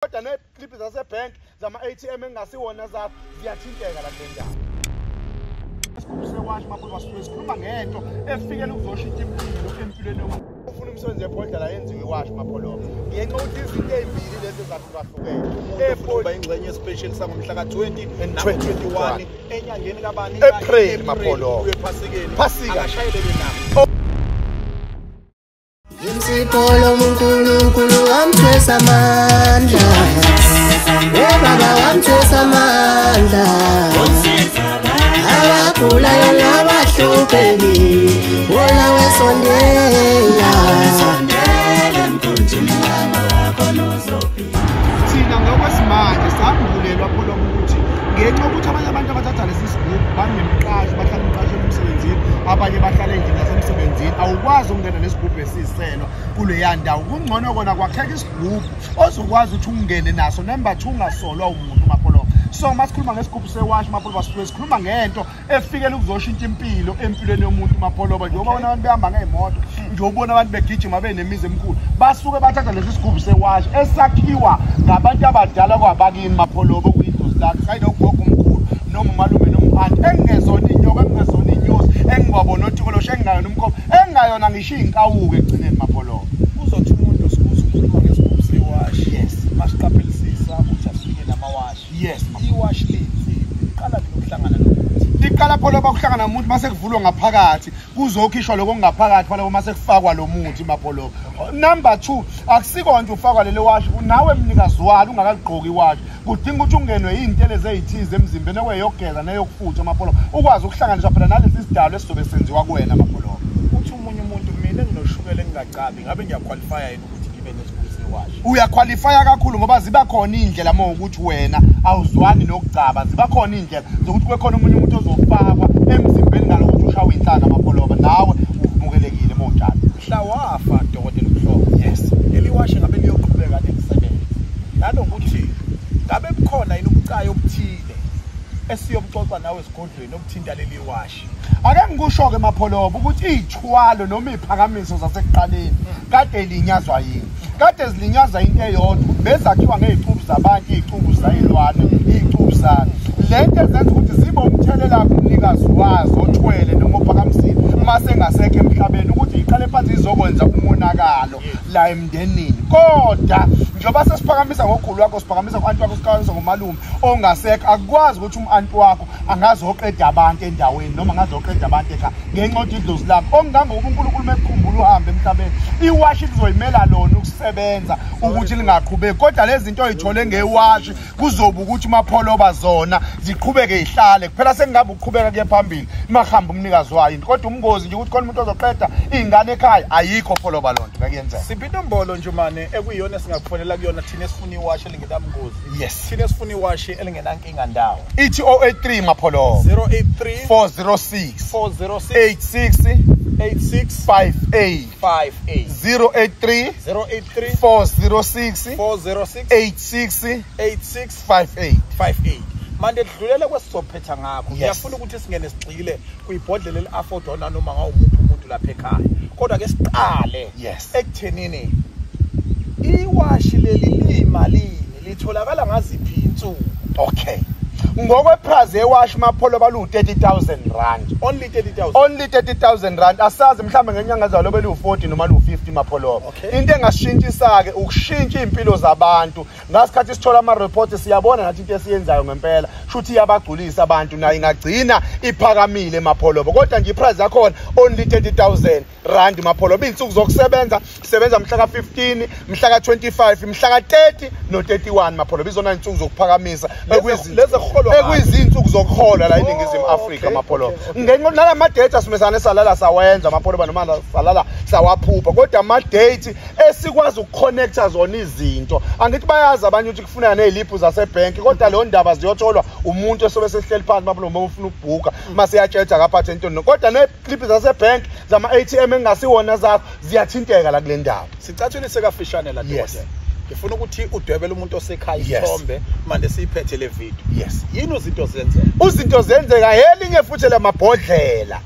Kodwa ne-clip zasebank zama-ATM engasiwona zakho ziyathinteka la kule ndawo. Sewashi mapolo basikhuluma ngento efikele ukuzoshintsha impilo empilweni yomuntu. Ufuna umsebenzi ebhodlela yenziwe iwashi mapolo. Ngenxa ukuthi izinto ezimbili lezi ezahlukahlukene. Ephoba ingxenye special sangomhla ka-20 and 21 enyangeni kabani April mapolo. Phasika akashayeleke nabo. Imsipolo uNkulunkulu amthwesa amandla. Baba wamthwesa amandla. Abagulayo nabahlupheki wona wesondela. Thina ngokwesimanje sambulelwa pholo ukuthi ngenxa ukuthi abanye abantu abathatha lesi sigubhu banemqashi bahlala emqashweni emsebenzini abanye bahlala endlini yasemsebenzini awukwazi ukungena nesigubhu esiselwa kule yandawo kungcono kona kwakheka isigubhu ozokwazi ukuthi ungene naso number 2 ungasolwa umuntu mapolo. So masikhuluma ngesigubhu sewashi mapolo basikhuluma sikhuluma ngento efikele ukuzoshintsha impilo empilweni yomuntu mapolo njengoba bona abantu behamba ngezimoto njengobona abantu begijima benemizi emikhulu basuke bathatha lesi sigubhu sewashi esakhiwa ngabantu abadala kwabakini mapolo kuyindozi lakhe sayide ugogo omkhulu noma umalume noma anti engezona inyoka engezona inyosi engibabona oTikoloshe engayo nomkhombo engayona ngisho inkawuke egcineni mapolo. Uzothi umuntu osikuza ukukhuluma ngesigubhu sewashi. Yes. Masiqaphelisisa ukuthi asifike namawashi. Yes. Iwashi lithi iqala lokuhlangana nomuntu. Iqala pholo bakuhlangana nomuntu mase kuvulwa ngaphakathi kuzokhishwa lokho ngaphakathi phela mase kufakwa lo muthi mapholo. Number 2 akusiko nje ufakwa lelo washi nawe mnikazi walo ungakagqoki iwashi kudinga ukuthi ungenwe izinto ezithize emzimbeni okweyogeza neyokufutha mapholo ukwazi ukuhlanganiswa phela nalesi sidalo esizobe senziwa kuwena mapholo. Uthi umunye umuntu mina nginoshukela engingacabi ngabe ngiyaqualify yini ukuthi ngibe nesigubhu sewashi. Uyaqualify kakhulu ngoba ziba khona indlela ukuthi wena awuzwani nokucaba ziba khona indlela zokuthi kwekhona umunye umuntu ozofakwa emzimbeni ngalokuthi ushawe inhlanga mapholoba nawe uvumelekile monjalo. Mhla wafa dokotela uMhlobo. Yes. Eliwashi ngabe liyoqhubeka nemisebenzi. Nanokuthi ngabe kukhona yini ubucayi obuthile esiyobuxoxa nawe esigodlweni obuthinta leli washi. Ake ngikusho ke mapholoba ukuthi izithwalo noma iphakamiso zasekuqaleni kade linyazwa yini. Kade zilinyazwa into eyodwa bezakhiwa ngezicubu zabantu izicubu zayilwane izicubu zani. Lento ezenza ukuthi zibe umthelela kumnikazi wazo othwele noma ophakamisile mase ngasekho emhlabeni ukuthi iqale phansi izokwenza umonakalo la emndenini. Kodwa njengoba sesiphakamisa ngokhulu wakho siphakamisa kuantu wakho sikhakanisa ngomalume ongasekho akwazi ukuthi umantu wakho angazoqeda abantu endaweni noma angazoqeda abantu ekhaya ngenxa yokuthi idlozi lakho ongange uNkulunkulu mekukhumbula uhamba emhlabeni iwashi lizoyimela lona ukusebenza ukuthi lingaqhubeki kodwa lezi zinto oyithole ngewashi kuzoba ukuthi mapholoba zona ziqhubeke ihlale kuphela sengabe uqhubeka kuye phambili mahamba umnikazi wayo kodwa umngozi nje ukuthi khona umuntu ozoqeda izingane ekhaya ayikho pholoba lonto ngakuyenzeka. Siphi inombolo nje manje ekuyiyona singakufonela kuyona thina esifuna iwashi elingenamngozi. Yes. Thina esifuna iwashi elingenankinga ndawo. Ithi 083 mapholo 083 406 406 8658 58 083 083 406 406 8658 58. Manje dlulela kwesizophetha ngakho. Yes. Ngiyafuna ukuthi singene sigcile kuyibhodlela eliaffordona noma ngawumuntu umuntu lapha ekhaya. Kodwa ke siqale Yes. ekuthenini iwashi leli liyimalini litholakala ngaziphi insuku. Okay. Ngokweprice ewashi mapholo balu 30,000 rand. Only 30,000. Only 30,000 rand. Asazi mhlambe ngenyanga zalo belu 40 noma lu 50 mapholo. Okay. Into engashintsha ke ukushintsha impilo zabantu. Ngasikhathi sithola ama reports siyabona nathi into esiyenzayo ngempela. Shuthi iyabagculisa abantu nayo ingagcina iphakamile mapholo. Kodwa nje iprice yakhona only 30,000 rand mapholo. Insuku zokusebenza sebenza mhla ka 15, mhla ka 25, mhla ka 30 no 31 mapholo. Bizona insuku zokuphakamisa ekuyizinsuku zokuhola la eNingizimu Afrika mapholo. Ngenxa nala ma data simesana salala sawenza mapholo noma salala sawaphupha kodwa ama date esikwazi ukuconnecta zona izinto angithi bayazi abanye ukuthi kufuneka neziliphu zasebank kodwa lo ndaba ziyotholwa umuntu esobe sehleli phansi mapholo uma ufuna ukubhuka mase yatshetsha kaphathe into kodwa neziliphu zasebank zama ATM engasiwona zakho ziyathinteka la kule ndawo. Sicathulise kafishane la dokotela. ngifuna ukuthi udwebele umuntu osekhaya Yes. isithombe manje siyiphethe le video. Yes. Yini izinto zenzeka? Uzinto zenzeka elinye futhi lamabhodlela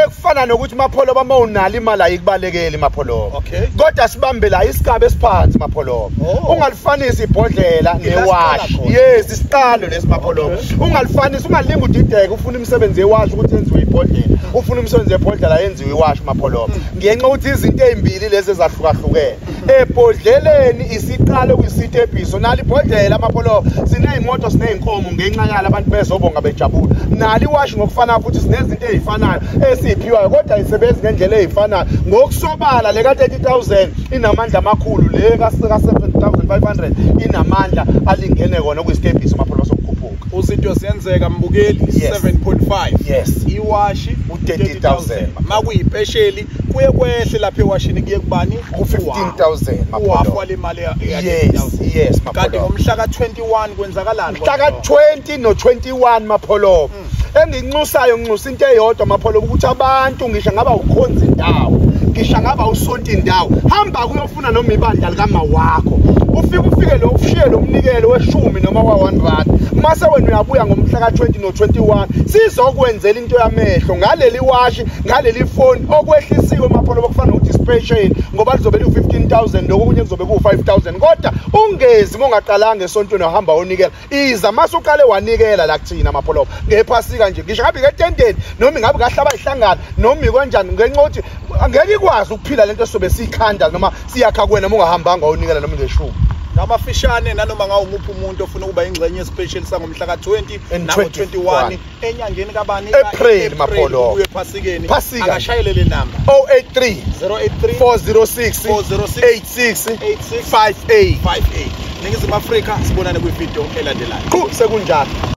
ekufana nokuthi mapholo bama unali imali ayikubalekeli mapholo. Okay. Kodwa sibambe la isigaba esiphansi mapholo. Oh. Ungalifanisi ibhodlela newash. khona. Yes, isiqalo lesimapholo. Okay. Ungalifanisi ungalinga udideke ufuna imisebenzi yewash ukuthi yenziwe ibhodlela. Ufuna imisebenzi yebhodlela yenziwe iwash mapholo. Ngenxa ukuthi izinto ezimbili lezi ezahlukahlukene. Ebhodleleni isiqalo kuyisitebhiso nali ibhodlela mapholo sineyimoto sineyinkomo ngenxa yala abantu bezobonga bejabula. Nali iwash ngokufana futhi sinezinto ezifanayo esiphiwayo kodwa isebenzi ngendlela ezifanayo. Ngokusobala le ka 30,000 inamandla amakhulu le ka 7,500 inamandla alingene kona kuyisitebhiso mapholo sokukhuphuka. Uzinto ziyenzeka mbukeli Yes. 7.5. Yes. Iwashi u-30,000. makuyipesheli kuye kwehle lapha ewashini kuye kubani ku-15,000 uwafu wale mali ya Yes, 30,000. yes Kanti mapholo. ngomhla ka 21 kwenzakalani? Mhla ka 20 no 21 mapholo. Enginxusayo nginxusa into eyodwa mapholo ukuthi abantu ngisho ngaba ukhonza indawo, ngisho ngaba usonto indawo, hamba kuyofuna noma ibandla likama wakho. Ufike lo ushiye lo mnikelo we10 noma wa1 rand. Mase wena uyabuya ngomhla ka 20 no 21 sizokwenzela into yamehlo ngaleli washi, ngaleli phone okwehlisiwe mapholo bokufana ukuthi special ngoba lizobe li15,000 lokunye kuzobe ku5,000 kodwa ungezi ngongaqalanga esontweni wahamba onikela iza mase uqale wanikela la kuthina mapholo ngephasika nje ngisho ngabe ketendeni noma ngabe kahlaba ihlangana noma ikonjani ngenxa ukuthi angeke ikwazi ukuphila lento sobe sikhanda noma siyakha kwena uma ungahambanga onikela noma ngeshumi ngamafishane nanoma ngawumuphi umuntu ofuna ukuba ingxenye special sangomhla ka 20 And nango 21 enyangeni kabani April, mapholo. kuye phasikeni Phasika. akashayele le number 083 083 406 406 86 58 58. Ningizimu Afrika sibonane kwivideo elandelayo. Sekunjalo.